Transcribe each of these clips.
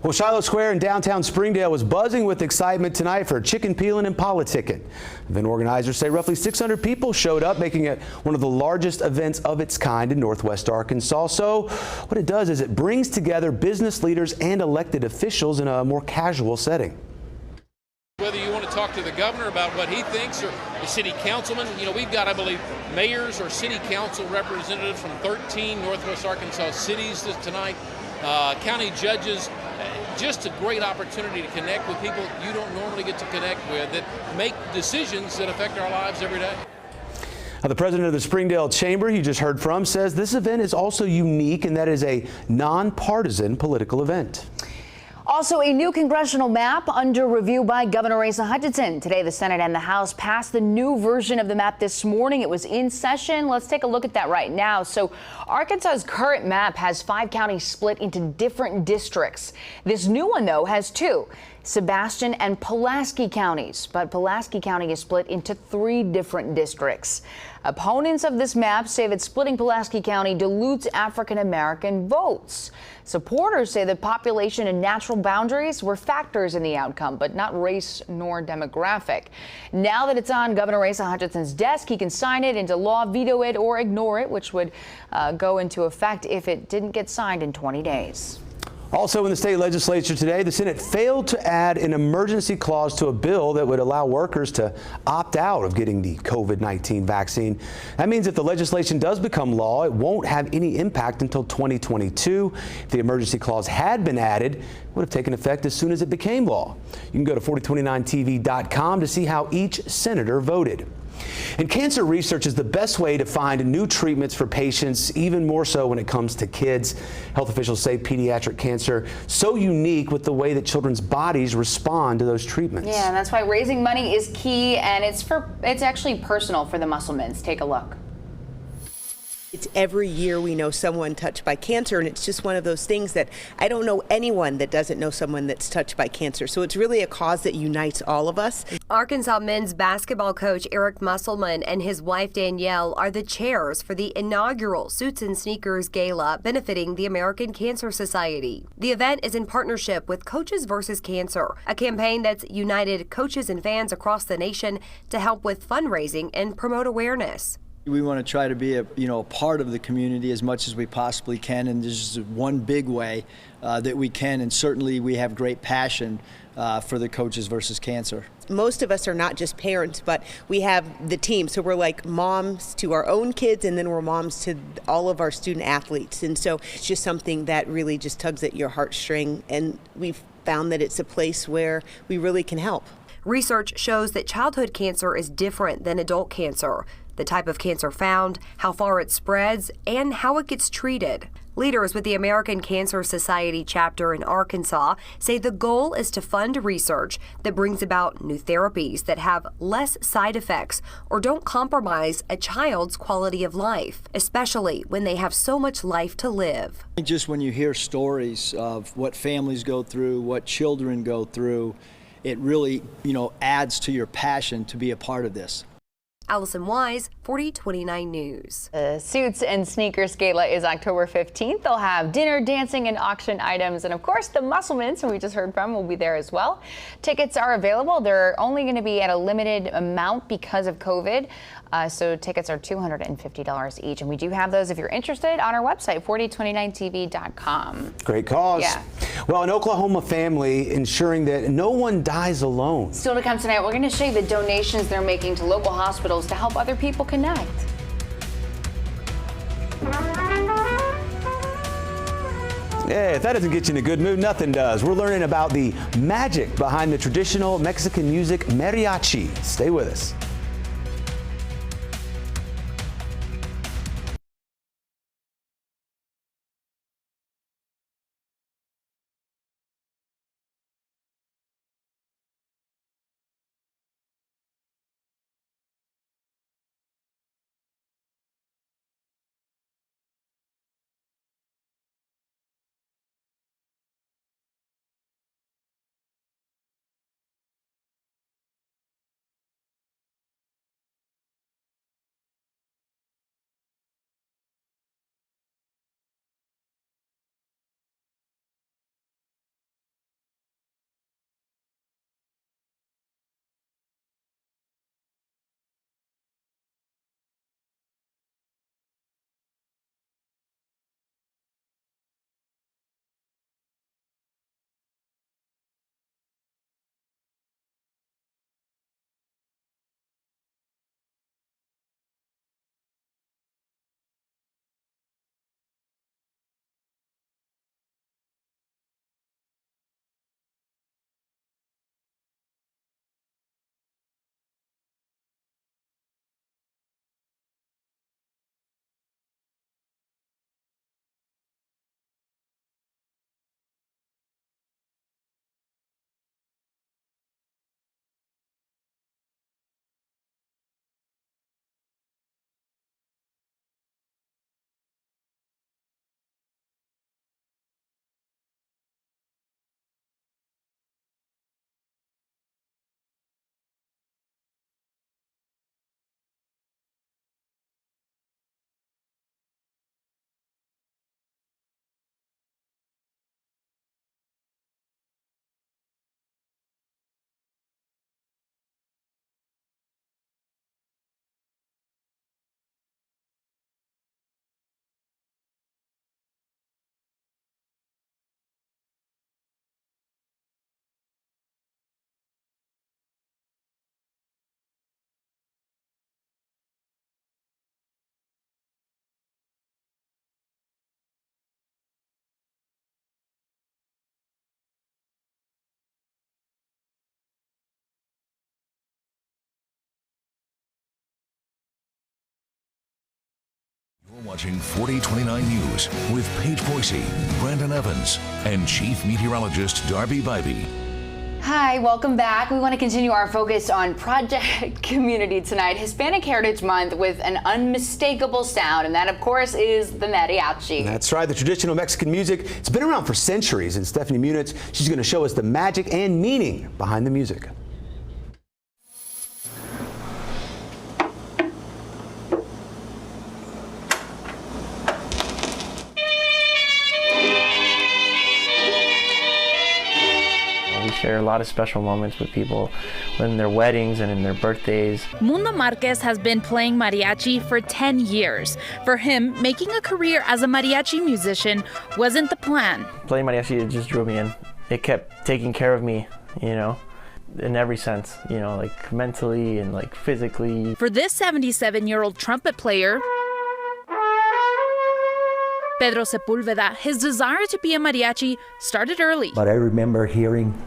Well, Shiloh Square in downtown Springdale was buzzing with excitement tonight for chicken peeling and politicking. Event organizers say roughly 600 people showed up, making it one of the largest events of its kind in Northwest Arkansas. So what it does is it brings together business leaders and elected officials in a more casual setting. Whether you want to talk to the governor about what he thinks or the city councilman, we've got, I believe, mayors or city council representatives from 13 Northwest Arkansas cities tonight, county judges. Just a great opportunity to connect with people you don't normally get to connect with that make decisions that affect our lives every day. Now, the president of the Springdale Chamber you just heard from says this event is also unique and that is a nonpartisan political event. Also, a new congressional map under review by Governor Asa Hutchinson. Today, the Senate and the House passed the new version of the map this morning. It was in session. Let's take a look at that right now. So Arkansas's current map has 5 counties split into different districts. This new one, though, has 2. Sebastian and Pulaski counties, but Pulaski County is split into 3 different districts. Opponents of this map say that splitting Pulaski County dilutes African American votes. Supporters say that population and natural boundaries were factors in the outcome, but not race nor demographic. Now that it's on Governor Asa Hutchinson's desk, he can sign it into law, veto it, or ignore it, which would go into effect if it didn't get signed in 20 days. Also in the state legislature today, the Senate failed to add an emergency clause to a bill that would allow workers to opt out of getting the COVID-19 vaccine. That means if the legislation does become law, it won't have any impact until 2022. If the emergency clause had been added, it would have taken effect as soon as it became law. You can go to 4029tv.com to see how each senator voted. And cancer research is the best way to find new treatments for patients, even more so when it comes to kids. Health officials say pediatric cancer so unique with the way that children's bodies respond to those treatments. Yeah, and that's why raising money is key, and it's actually personal for the Musselmans. Take a look. It's every year we know someone touched by cancer, and it's just one of those things that I don't know anyone that doesn't know someone that's touched by cancer. So it's really a cause that unites all of us. Arkansas men's basketball coach Eric Musselman and his wife Danielle are the chairs for the inaugural Suits and Sneakers Gala benefiting the American Cancer Society. The event is in partnership with Coaches vs. Cancer, a campaign that's united coaches and fans across the nation to help with fundraising and promote awareness. We want to try to be a part of the community as much as we possibly can, and this is one big way that we can, and certainly we have great passion for the Coaches vs. Cancer. Most of us are not just parents, but we have the team, so we're like moms to our own kids, and then we're moms to all of our student athletes, and so it's just something that really just tugs at your heartstring, and we've found that it's a place where we really can help. Research shows that childhood cancer is different than adult cancer. The type of cancer found, how far it spreads, and how it gets treated. Leaders with the American Cancer Society chapter in Arkansas say the goal is to fund research that brings about new therapies that have less side effects or don't compromise a child's quality of life, especially when they have so much life to live. Just when you hear stories of what families go through, what children go through, it really, adds to your passion to be a part of this. Allison Wise, 4029 News. The Suits and Sneakers Gala is October 15th. They'll have dinner, dancing, and auction items. And of course, the Musselmans, who we just heard from, will be there as well. Tickets are available. They're only going to be at a limited amount because of COVID. So tickets are $250 each. And we do have those if you're interested on our website, 4029tv.com. Great cause. Yeah. Well, an Oklahoma family ensuring that no one dies alone. Still to come tonight, we're going to show you the donations they're making to local hospitals to help other people connect. Yeah, if that doesn't get you in a good mood, nothing does. We're learning about the magic behind the traditional Mexican music mariachi. Stay with us. Watching 4029 News with Paige Boise, Brandon Evans, and Chief Meteorologist Darby Bybee. Hi, welcome back. We want to continue our focus on Project Community tonight, Hispanic Heritage Month, with an unmistakable sound, and that, of course, is the mariachi. That's right, the traditional Mexican music. It's been around for centuries, and Stephanie Muniz, she's going to show us the magic and meaning behind the music. Share a lot of special moments with people in their weddings and in their birthdays. Mundo Marquez has been playing mariachi for 10 years. For him, making a career as a mariachi musician wasn't the plan. Playing mariachi, it just drew me in. It kept taking care of me, you know, in every sense, you know, like mentally and like physically. For this 77-year-old trumpet player, Pedro Sepulveda, his desire to be a mariachi started early. But I remember hearing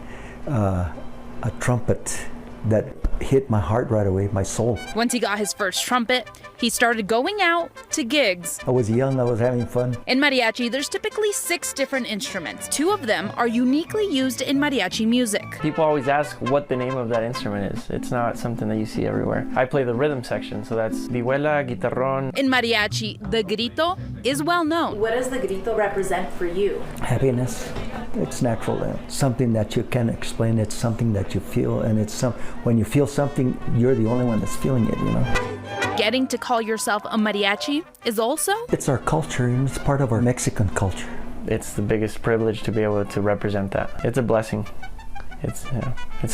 a trumpet that hit my heart right away, my soul. Once he got his first trumpet, he started going out to gigs. I was young, I was having fun. In mariachi, there's typically 6 different instruments. 2 of them are uniquely used in mariachi music. People always ask what the name of that instrument is. It's not something that you see everywhere. I play the rhythm section, so that's vihuela, guitarrón. In mariachi, the grito is well known. What does the grito represent for you? Happiness. It's natural. Something that you can't explain. It's something that you feel, and it's when you feel something, you're the only one that's feeling it, you know. Getting to call yourself a mariachi is also... It's our culture, and it's part of our Mexican culture. It's the biggest privilege to be able to represent that. It's a blessing. It's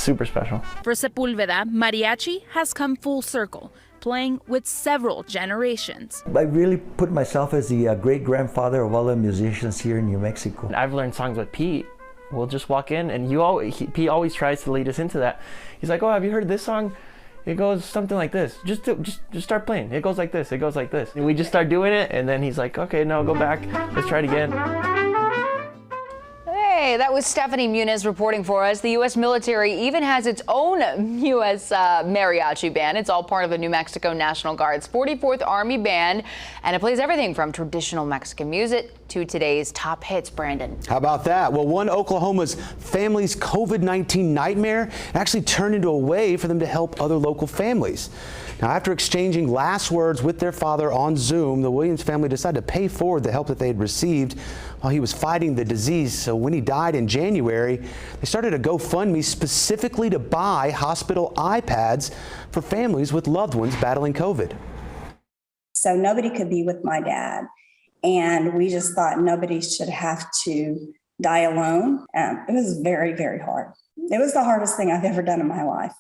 super special. For Sepulveda, mariachi has come full circle, playing with several generations. I really put myself as the great-grandfather of all the musicians here in New Mexico. I've learned songs with Pete. We'll just walk in, and Pete always tries to lead us into that. He's like, "Oh, have you heard this song? It goes something like this. Just start playing. It goes like this. It goes like this." And we just start doing it, and then he's like, "Okay, no, go back. Let's try it again." Hey, that was Stephanie Muniz reporting for us. The U.S. military even has its own U.S. mariachi band. It's all part of the New Mexico National Guard's 44th Army Band, and it plays everything from traditional Mexican music to today's top hits, Brandon. How about that? Well, one Oklahoma's family's COVID-19 nightmare actually turned into a way for them to help other local families. Now, after exchanging last words with their father on Zoom, the Williams family decided to pay forward the help that they had received while he was fighting the disease. So when he died in January, they started a GoFundMe specifically to buy hospital iPads for families with loved ones battling COVID. So nobody could be with my dad. And we just thought nobody should have to die alone. It was very, very hard. It was the hardest thing I've ever done in my life.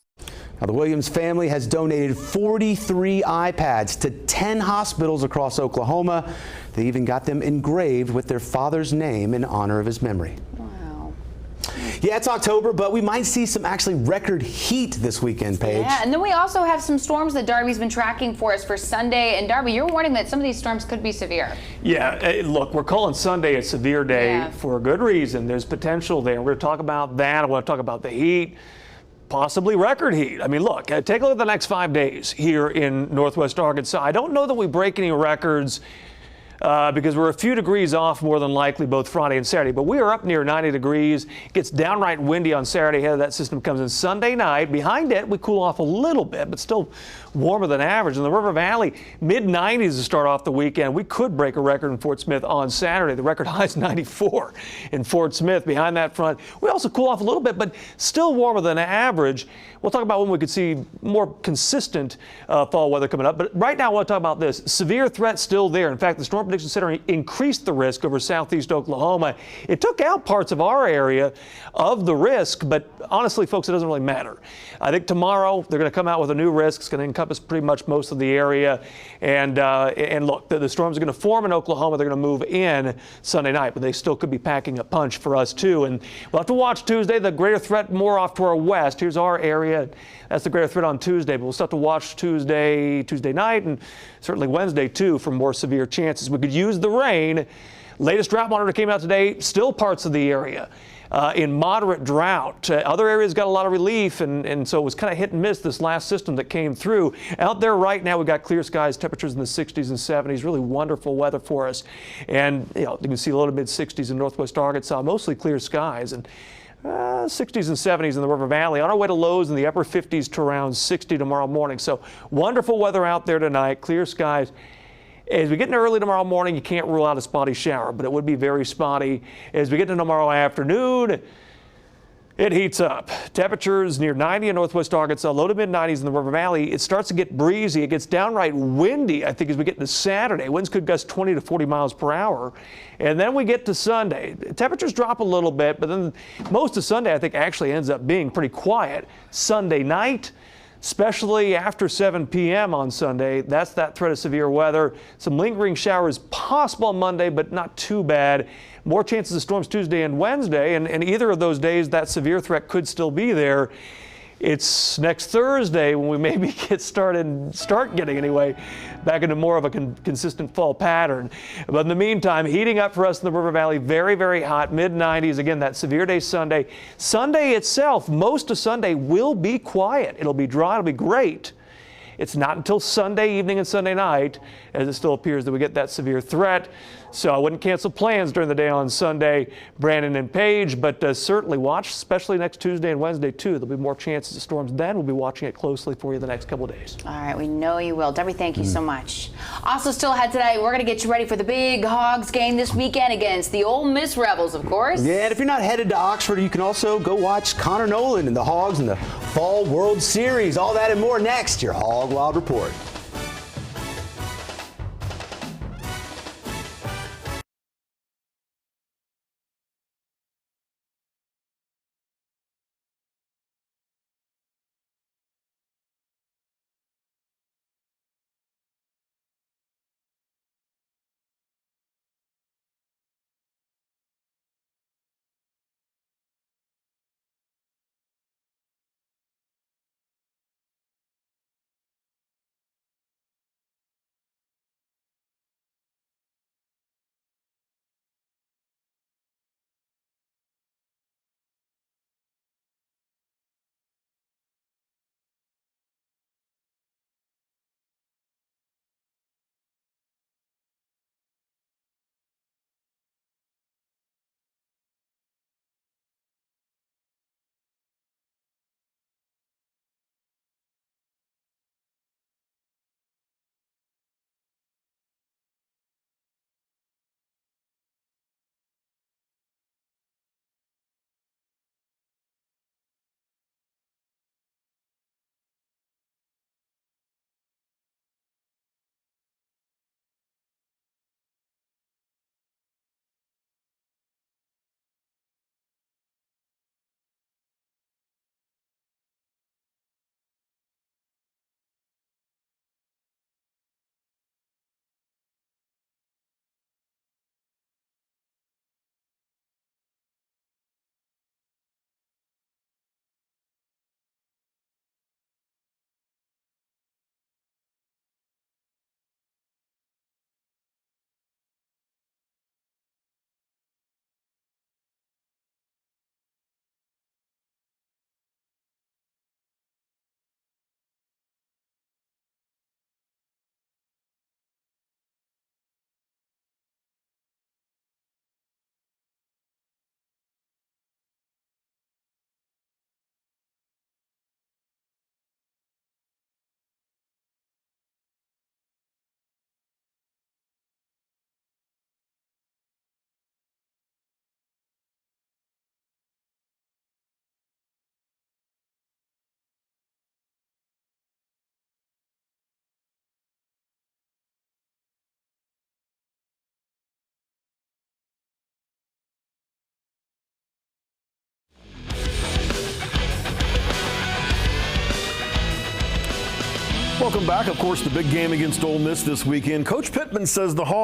Now, the Williams family has donated 43 iPads to 10 hospitals across Oklahoma. They even got them engraved with their father's name in honor of his memory. Wow. Yeah, it's October, but we might see some actually record heat this weekend, Paige. Yeah, and then we also have some storms that Darby's been tracking for us for Sunday. And Darby, you're warning that some of these storms could be severe. Yeah, look, we're calling Sunday a severe day for a good reason. There's potential there. We're going to talk about that. I want to talk about the heat. Possibly record heat. I mean, look, take a look at the next 5 days here in Northwest Arkansas. I don't know that we break any records because we're a few degrees off more than likely both Friday and Saturday. But we are up near 90 degrees. It gets downright windy on Saturday. Ahead of that system comes in Sunday night. Behind it, we cool off a little bit, but still warmer than average. In the River Valley, mid-90s to start off the weekend. We could break a record in Fort Smith on Saturday. The record high is 94 in Fort Smith. Behind that front, we also cool off a little bit, but still warmer than average. We'll talk about when we could see more consistent fall weather coming up. But right now, I want to talk about this. Severe threat still there. In fact, the Storm Prediction Center increased the risk over southeast Oklahoma. It took out parts of our area of the risk, but honestly, folks, it doesn't really matter. I think tomorrow they're going to come out with a new risk. It's going to encompass pretty much most of the area. And look, the storms are going to form in Oklahoma. They're going to move in Sunday night, but they still could be packing a punch for us too. And we'll have to watch Tuesday. The greater threat more off to our west. Here's our area. That's the greater threat on Tuesday, but we'll still have to watch Tuesday night, and certainly Wednesday too for more severe chances. We could use the rain, Latest drought monitor came out today, still parts of the area in moderate drought. Other areas got a lot of relief, and so it was kind of hit and miss, this last system that came through. Out there right now, we've got clear skies, temperatures in the 60s and 70s, really wonderful weather for us. And you can see low to mid 60s in northwest Arkansas, mostly clear skies. And 60s and 70s in the River Valley, on our way to lows in the upper 50s to around 60 tomorrow morning. So wonderful weather out there tonight, clear skies. As we get into early tomorrow morning, you can't rule out a spotty shower, but it would be very spotty. As we get into tomorrow afternoon, it heats up. Temperatures near 90 in northwest Arkansas, low to mid 90s in the River Valley. It starts to get breezy. It gets downright windy, I think, as we get into Saturday. Winds could gust 20 to 40 miles per hour. And then we get to Sunday. Temperatures drop a little bit, but then most of Sunday, I think, actually ends up being pretty quiet. Sunday night, especially after 7 p.m. on Sunday, that's that threat of severe weather. Some lingering showers possible on Monday, but not too bad. More chances of storms Tuesday and Wednesday, and either of those days, that severe threat could still be there. It's next Thursday when we maybe start getting anyway back into more of a consistent fall pattern. But in the meantime, heating up for us in the River Valley, very, very hot, mid 90s. Again, that severe day Sunday. Sunday itself, most of Sunday will be quiet. It'll be dry, it'll be great. It's not until Sunday evening and Sunday night, as it still appears, that we get that severe threat. So I wouldn't cancel plans during the day on Sunday, Brandon and Paige, but certainly watch, especially next Tuesday and Wednesday too. There'll be more chances of storms then. We'll be watching it closely for you the next couple of days. All right, we know you will. Debbie, thank you so much. Also still ahead today, we're going to get you ready for the big Hogs game this weekend against the Ole Miss Rebels, of course. Yeah, and if you're not headed to Oxford, you can also go watch Connor Nolan and the Hogs in the Fall World Series. All that and more next, your Hog Wild Report. Welcome back. Of course, the big game against Ole Miss this weekend. Coach Pittman says the Hogs